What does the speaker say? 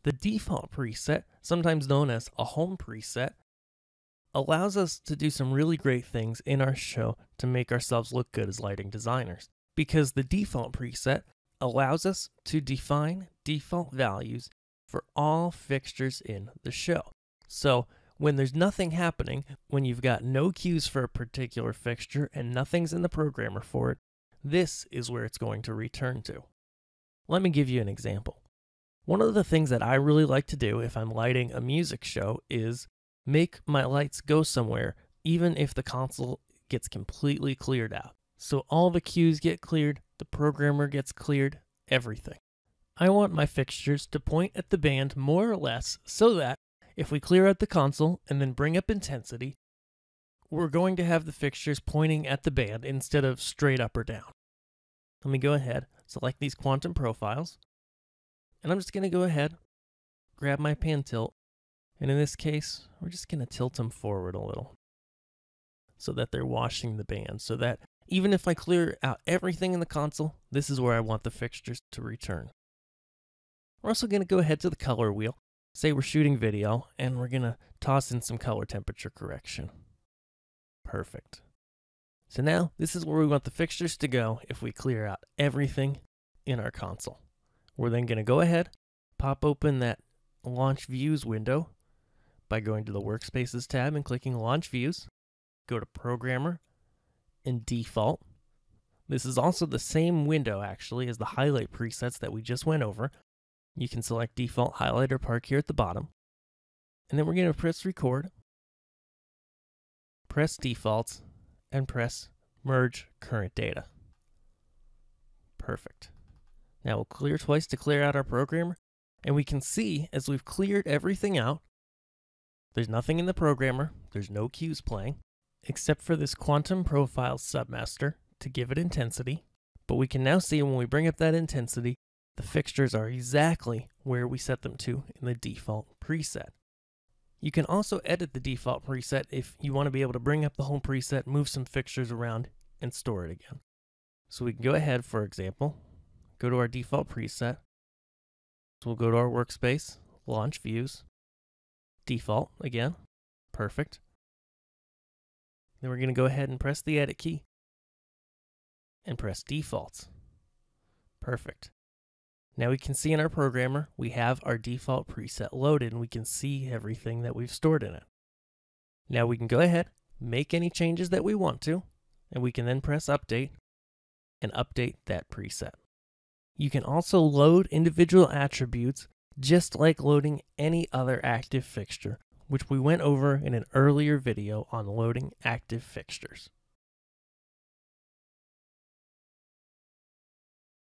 The default preset, sometimes known as a home preset, allows us to do some really great things in our show to make ourselves look good as lighting designers. Because the default preset allows us to define default values for all fixtures in the show. So when there's nothing happening, when you've got no cues for a particular fixture and nothing's in the programmer for it, this is where it's going to return to. Let me give you an example. One of the things that I really like to do if I'm lighting a music show is make my lights go somewhere, even if the console gets completely cleared out. So all the cues get cleared, the programmer gets cleared, everything. I want my fixtures to point at the band more or less so that if we clear out the console and then bring up intensity, we're going to have the fixtures pointing at the band instead of straight up or down. Let me go ahead, select these quantum profiles, and I'm just going to go ahead, grab my pan tilt, and in this case, we're just going to tilt them forward a little so that they're washing the band, so that even if I clear out everything in the console, this is where I want the fixtures to return. We're also going to go ahead to the color wheel, say we're shooting video, and we're going to toss in some color temperature correction. Perfect. So now, this is where we want the fixtures to go if we clear out everything in our console. We're then going to go ahead, pop open that Launch Views window by going to the Workspaces tab and clicking Launch Views. Go to Programmer and Default. This is also the same window, actually, as the highlight presets that we just went over. You can select Default Highlighter Park here at the bottom. And then we're going to press Record, press Defaults, and press Merge Current Data. Perfect. Now we'll clear twice to clear out our programmer, and we can see as we've cleared everything out, there's nothing in the programmer, there's no cues playing, except for this Quantum Profiles submaster to give it intensity. But we can now see when we bring up that intensity, the fixtures are exactly where we set them to in the default preset. You can also edit the default preset if you want to be able to bring up the home preset, move some fixtures around, and store it again. So we can go ahead, for example, go to our default preset. So we'll go to our workspace, Launch Views, Default again, perfect. Then we're going to go ahead and press the Edit key and press Defaults. Perfect. Now we can see in our programmer, we have our default preset loaded and we can see everything that we've stored in it. Now we can go ahead, make any changes that we want to, and we can then press Update and update that preset. You can also load individual attributes just like loading any other active fixture, which we went over in an earlier video on loading active fixtures.